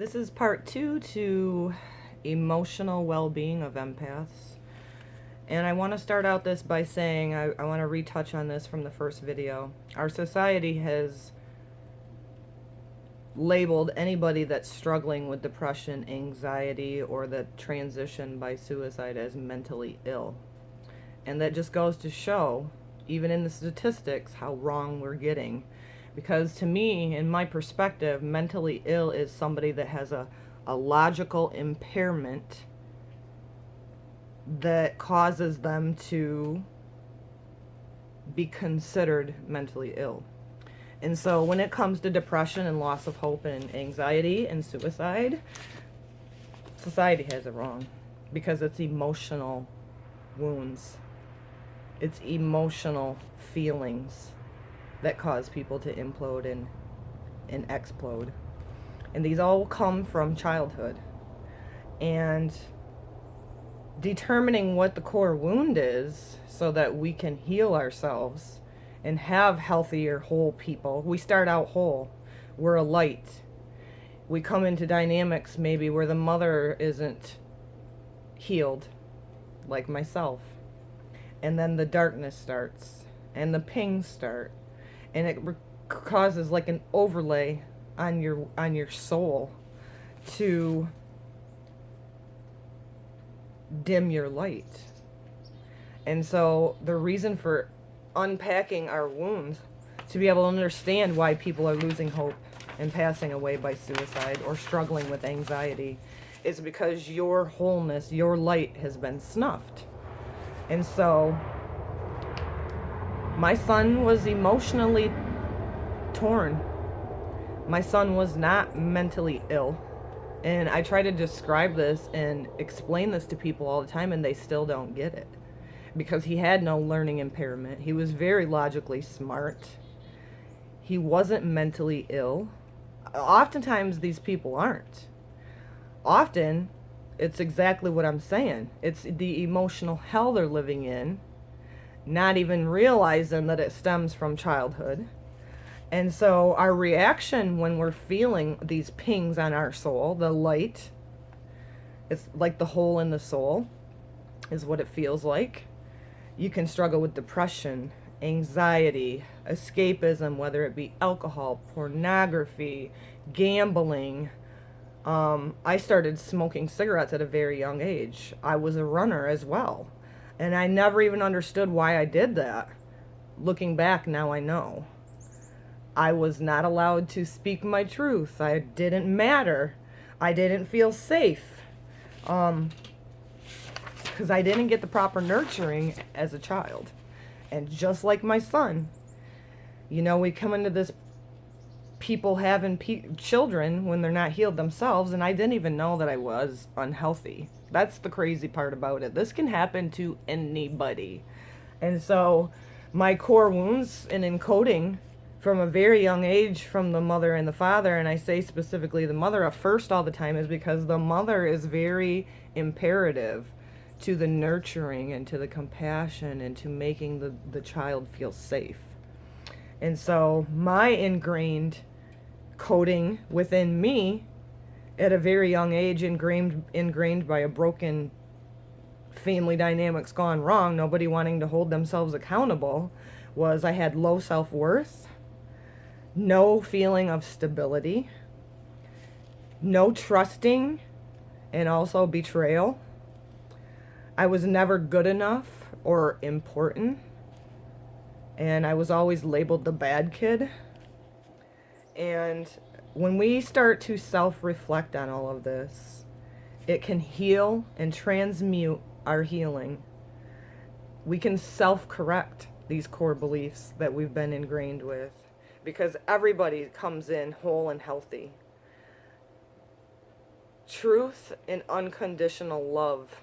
This is part 2 to emotional well-being of empaths. And I want to start out this by saying, I want to retouch on this from the first video. Our society has labeled anybody that's struggling with depression, anxiety, or the transition by suicide as mentally ill. And that just goes to show, even in the statistics, how wrong we're getting. Because to me, in my perspective, mentally ill is somebody that has a logical impairment that causes them to be considered mentally ill. And so when it comes to depression and loss of hope and anxiety and suicide, society has it wrong because it's emotional wounds. It's emotional feelings that cause people to implode and explode. And these all come from childhood. And determining what the core wound is so that we can heal ourselves and have healthier, whole people. We start out whole. We're a light. We come into dynamics maybe where the mother isn't healed, like myself. And then the darkness starts and the pings start. And it causes like an overlay on your soul to dim your light. And so the reason for unpacking our wounds, to be able to understand why people are losing hope and passing away by suicide or struggling with anxiety, is because your wholeness, your light has been snuffed. And so my son was emotionally torn. My son was not mentally ill. And I try to describe this and explain this to people all the time, and they still don't get it. Because he had no learning impairment. He was very logically smart. He wasn't mentally ill. Oftentimes these people aren't. Often it's exactly what I'm saying. It's the emotional hell they're living in, not even realizing that it stems from childhood. And so our reaction when we're feeling these pings on our soul, the light, it's like the hole in the soul is what it feels like. You can struggle with depression, anxiety, escapism, whether it be alcohol, pornography, gambling. I started smoking cigarettes at a very young age. I was a runner as well. And I never even understood why I did that. Looking back, now I know. I was not allowed to speak my truth. I didn't matter. I didn't feel safe. Because I didn't get the proper nurturing as a child. And just like my son, we come into this people having children when they're not healed themselves, and I didn't even know that I was unhealthy. That's the crazy part about it. This can happen to anybody. And so my core wounds and encoding from a very young age from the mother and the father, and I say specifically the mother at first all the time, is because the mother is very imperative to the nurturing and to the compassion and to making the child feel safe. And so my ingrained coding within me at a very young age, ingrained by a broken family dynamics gone wrong, nobody wanting to hold themselves accountable, was I had low self-worth, no feeling of stability, no trusting, and also betrayal. I was never good enough or important, and I was always labeled the bad kid. And when we start to self-reflect on all of this, it can heal and transmute our healing. We can self-correct these core beliefs that we've been ingrained with, because everybody comes in whole and healthy. Truth and unconditional love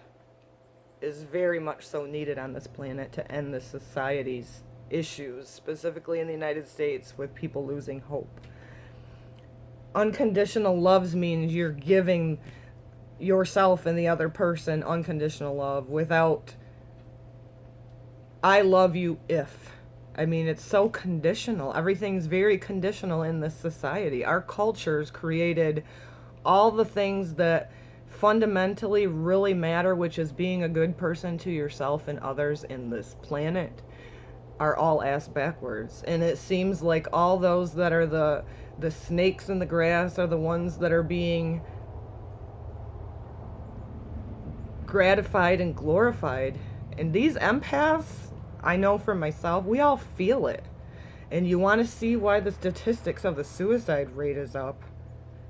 is very much so needed on this planet to end the society's issues, specifically in the United States with people losing hope. Unconditional love means you're giving yourself and the other person unconditional love without I love you if. I mean, it's so conditional. Everything's very conditional in this society. Our culture's created all the things that fundamentally really matter, which is being a good person to yourself and others in this planet, are all ass backwards. And it seems like all those that are the snakes in the grass are the ones that are being gratified and glorified. And these empaths, I know for myself, we all feel it. And you want to see why the statistics of the suicide rate is up?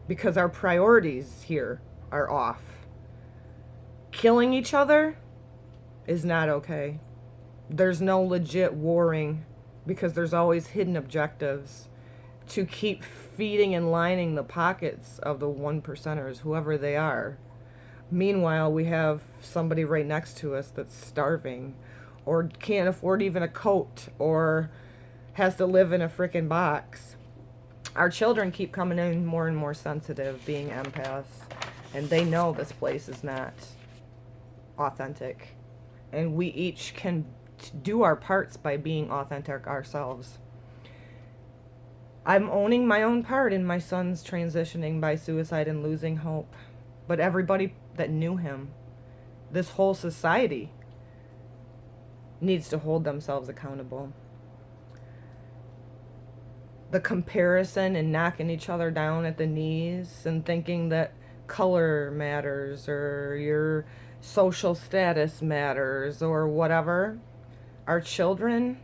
Because our priorities here are off. Killing each other is not okay. There's no legit warring because there's always hidden objectives to keep feeding and lining the pockets of the one percenters, whoever they are. Meanwhile, we have somebody right next to us that's starving or can't afford even a coat or has to live in a frickin' box. Our children keep coming in more and more sensitive, being empaths, and they know this place is not authentic. And we each can do our parts by being authentic ourselves. I'm owning my own part in my son's transitioning by suicide and losing hope. But everybody that knew him, this whole society, needs to hold themselves accountable. The comparison and knocking each other down at the knees and thinking that color matters or your social status matters or whatever. Our children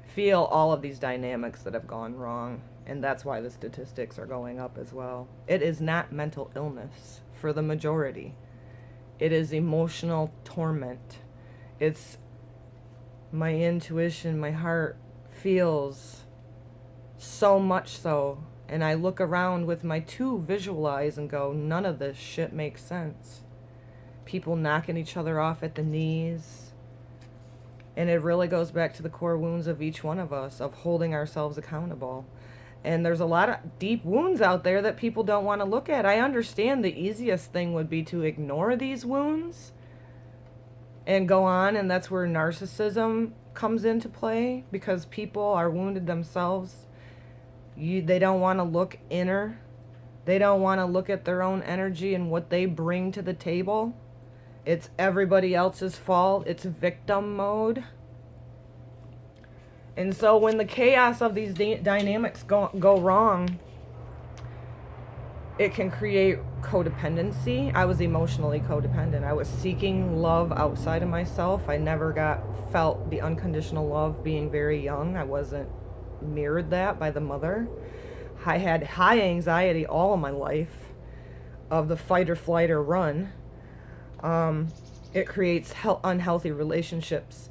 feel all of these dynamics that have gone wrong, and that's why the statistics are going up as well. It is not mental illness for the majority. It is emotional torment. It's my intuition, my heart feels so much so, and I look around with my two visual eyes and go, none of this shit makes sense. People knocking each other off at the knees. And it really goes back to the core wounds of each one of us, of holding ourselves accountable. And there's a lot of deep wounds out there that people don't want to look at. I understand the easiest thing would be to ignore these wounds and go on, and that's where narcissism comes into play, because people are wounded themselves. They don't want to look inner. They don't want to look at their own energy and what they bring to the table. It's everybody else's fault. It's victim mode. And so when the chaos of these dynamics go wrong, it can create codependency. I was emotionally codependent. I was seeking love outside of myself. I never felt the unconditional love being very young. I wasn't mirrored that by the mother. I had high anxiety all of my life of the fight or flight or run. It creates unhealthy relationships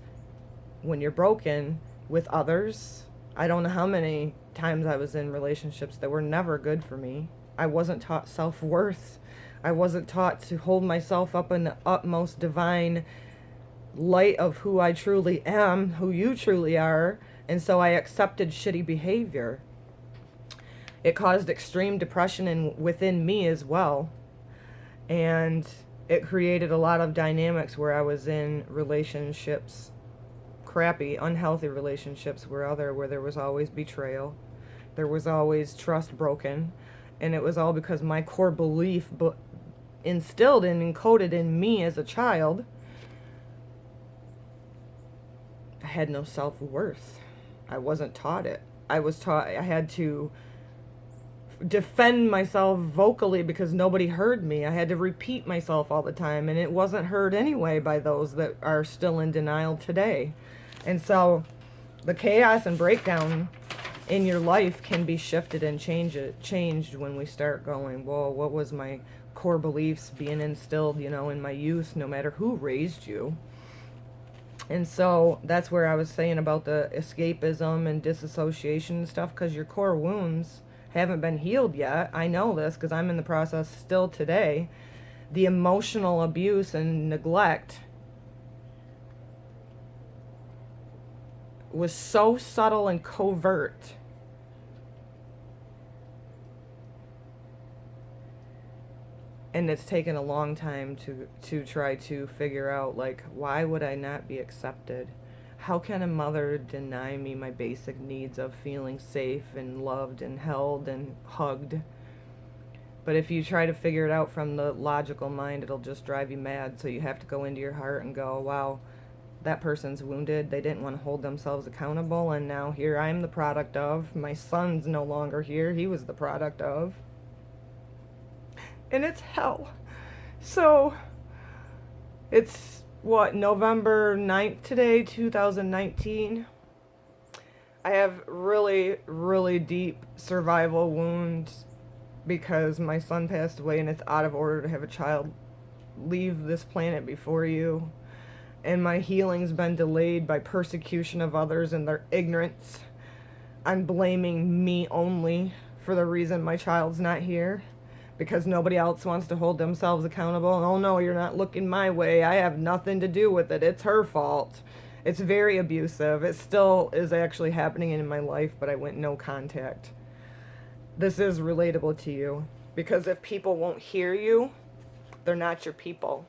when you're broken with others. I don't know how many times I was in relationships that were never good for me. I wasn't taught self-worth. I wasn't taught to hold myself up in the utmost divine light of who I truly am, who you truly are, and so I accepted shitty behavior. It caused extreme depression within me as well, and it created a lot of dynamics where I was in relationships, crappy, unhealthy relationships where there was always betrayal, there was always trust broken, and it was all because my core belief instilled and encoded in me as a child, I had no self-worth. I wasn't taught it. I was taught I had to defend myself vocally because nobody heard me. I had to repeat myself all the time, and it wasn't heard anyway by those that are still in denial today. And so the chaos and breakdown in your life can be shifted and changed when we start going, whoa, what was my core beliefs being instilled, in my youth, no matter who raised you. And so that's where I was saying about the escapism and disassociation and stuff, because your core wounds haven't been healed yet. I know this because I'm in the process still today. The emotional abuse and neglect was so subtle and covert. And it's taken a long time to try to figure out, why would I not be accepted? How can a mother deny me my basic needs of feeling safe and loved and held and hugged? But if you try to figure it out from the logical mind, it'll just drive you mad. So you have to go into your heart and go, wow, that person's wounded. They didn't want to hold themselves accountable. And now here I'm the product of. My son's no longer here. He was the product of. And it's hell. So it's what, November 9th today, 2019. I have really, really deep survival wounds because my son passed away, and it's out of order to have a child leave this planet before you. And my healing's been delayed by persecution of others and their ignorance. I'm blaming me only for the reason my child's not here, because nobody else wants to hold themselves accountable. Oh no, you're not looking my way. I have nothing to do with it. It's her fault. It's very abusive. It still is actually happening in my life, but I went no contact. This is relatable to you, because if people won't hear you, they're not your people.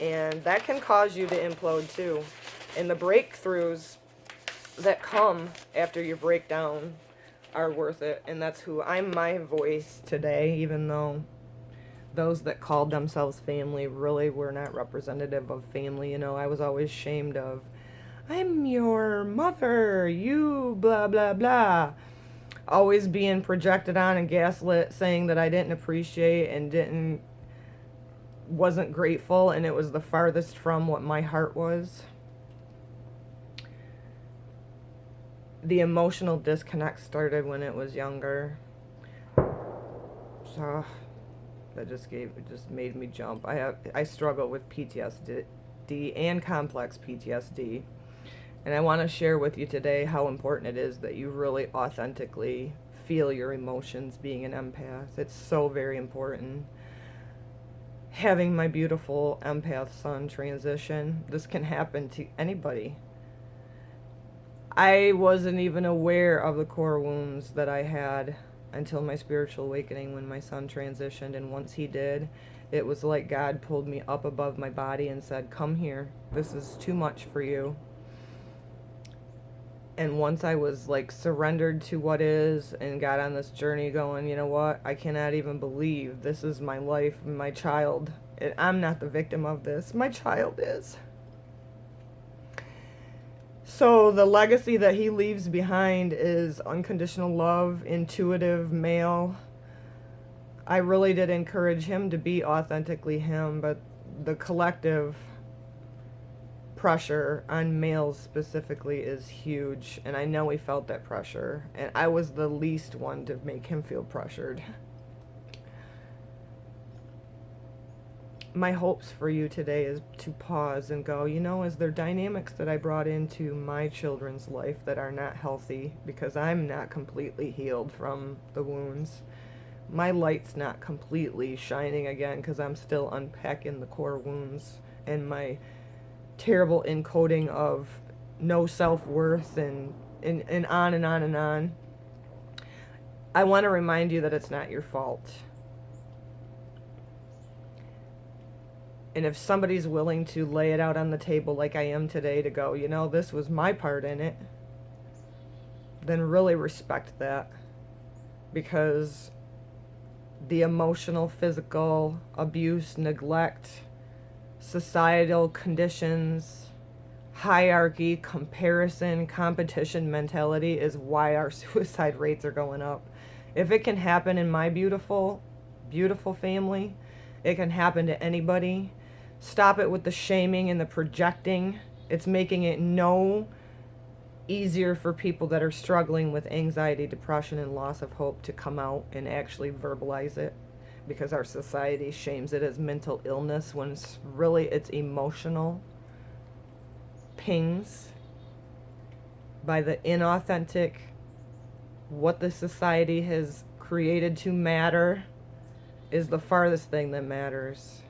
And that can cause you to implode too. And the breakthroughs that come after your breakdown are worth it. And that's who I'm, my voice today, even though those that called themselves family really were not representative of family. You know, I was always shamed of, I'm your mother, you blah, blah, blah. Always being projected on and gaslit, saying that I didn't appreciate and wasn't grateful, and it was the farthest from what my heart was. The emotional disconnect started when it was younger. So that just made me jump. I struggle with PTSD and complex PTSD. And I want to share with you today how important it is that you really authentically feel your emotions being an empath. It's so very important. Having my beautiful empath son transition, this can happen to anybody. I wasn't even aware of the core wounds that I had until my spiritual awakening when my son transitioned. And once he did, it was like God pulled me up above my body and said, come here. This is too much for you. And once I was like surrendered to what is and got on this journey going, you know what? I cannot even believe this is my life, my child. I'm not the victim of this. My child is. So the legacy that he leaves behind is unconditional love, intuitive, male. I really did encourage him to be authentically him, but the collective pressure on males specifically is huge, and I know he felt that pressure, and I was the least one to make him feel pressured. My hopes for you today is to pause and go, you know, is there dynamics that I brought into my children's life that are not healthy, because I'm not completely healed from the wounds. My light's not completely shining again because I'm still unpacking the core wounds and my terrible encoding of no self-worth and on and on and on. I want to remind you that it's not your fault. And if somebody's willing to lay it out on the table like I am today to go, you know, this was my part in it, then really respect that. Because the emotional, physical abuse, neglect, societal conditions, hierarchy, comparison, competition mentality is why our suicide rates are going up. If it can happen in my beautiful, beautiful family, it can happen to anybody. Stop it with the shaming and the projecting. It's making it no easier for people that are struggling with anxiety, depression, and loss of hope to come out and actually verbalize it, because our society shames it as mental illness when it's emotional pings by the inauthentic, what the society has created to matter is the farthest thing that matters.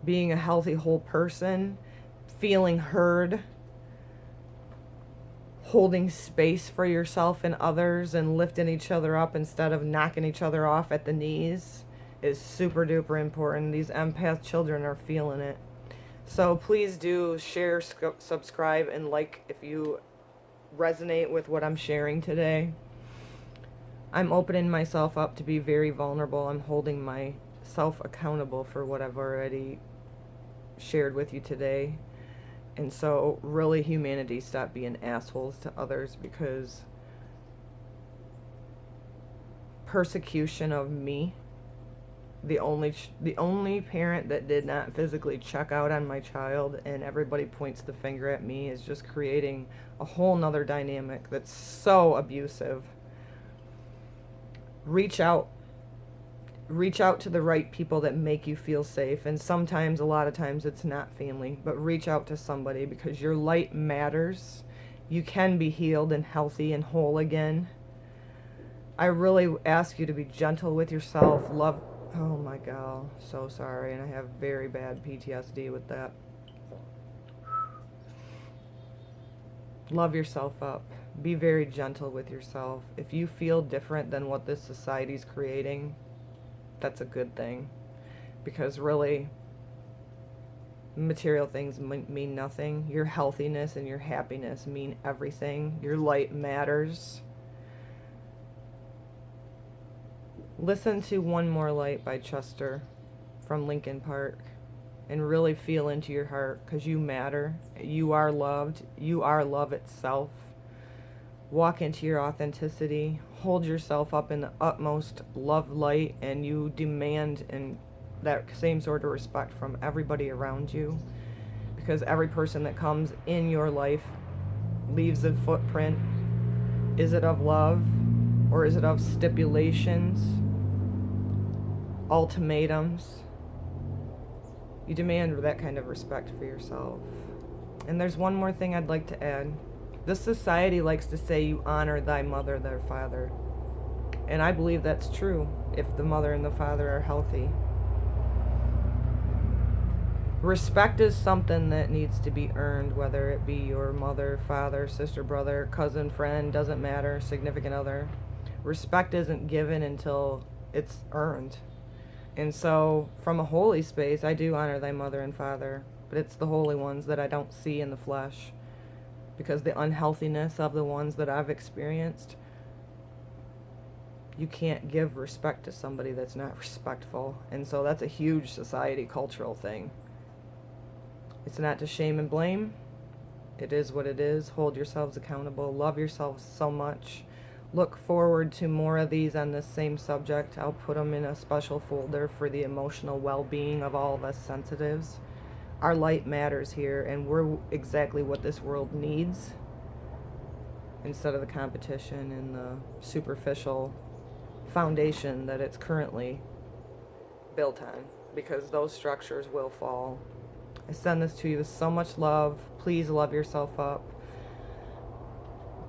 Being a healthy whole person, feeling heard, holding space for yourself and others, and lifting each other up instead of knocking each other off at the knees is super duper important. These empath children are feeling it. So please do share, subscribe, and like if you resonate with what I'm sharing today. I'm opening myself up to be very vulnerable. I'm holding myself accountable for what I've already shared with you today. And so, really, humanity, stop being assholes to others, because persecution of me, the only parent that did not physically check out on my child, and everybody points the finger at me, is just creating a whole nother dynamic that's so abusive. Reach out to the right people that make you feel safe. And sometimes, a lot of times, it's not family, but reach out to somebody, because your light matters. You can be healed and healthy and whole again. I really ask you to be gentle with yourself. Love. Oh my God, so sorry. And I have very bad PTSD with that. Love yourself up. Be very gentle with yourself. If you feel different than what this society's creating, that's a good thing. Because really, material things mean nothing. Your healthiness and your happiness mean everything. Your light matters. Listen to One More Light by Chester from Linkin Park and really feel into your heart, because you matter. You are loved. You are love itself. Walk into your authenticity. Hold yourself up in the utmost love light, and you demand and that same sort of respect from everybody around you, because every person that comes in your life leaves a footprint. Is it of love, or is it of stipulations, ultimatums? You demand that kind of respect for yourself. And there's one more thing I'd like to add. This society likes to say you honor thy mother, thy father. And I believe that's true if the mother and the father are healthy. Respect is something that needs to be earned, whether it be your mother, father, sister, brother, cousin, friend, doesn't matter, significant other. Respect isn't given until it's earned. And so, from a holy space, I do honor thy mother and father, but it's the holy ones that I don't see in the flesh, because the unhealthiness of the ones that I've experienced, you can't give respect to somebody that's not respectful. And so that's a huge society cultural thing. It's not to shame and blame. It is what it is. Hold yourselves accountable. Love yourselves so much. Look forward to more of these on this same subject. I'll put them in a special folder for the emotional well-being of all of us sensitives. Our light matters here, and we're exactly what this world needs, instead of the competition and the superficial foundation that it's currently built on, because those structures will fall. I send this to you with so much love. Please love yourself up.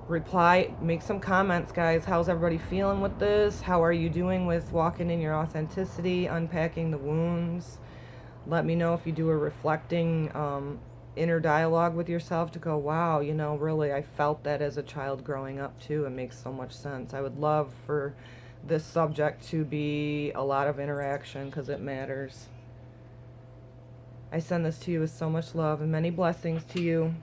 Reply, make some comments, guys. How's everybody feeling with this? How are you doing with walking in your authenticity, unpacking the wounds? Let me know if you do a reflecting inner dialogue with yourself to go, wow, really, I felt that as a child growing up too. It makes so much sense. I would love for this subject to be a lot of interaction, because it matters. I send this to you with so much love, and many blessings to you.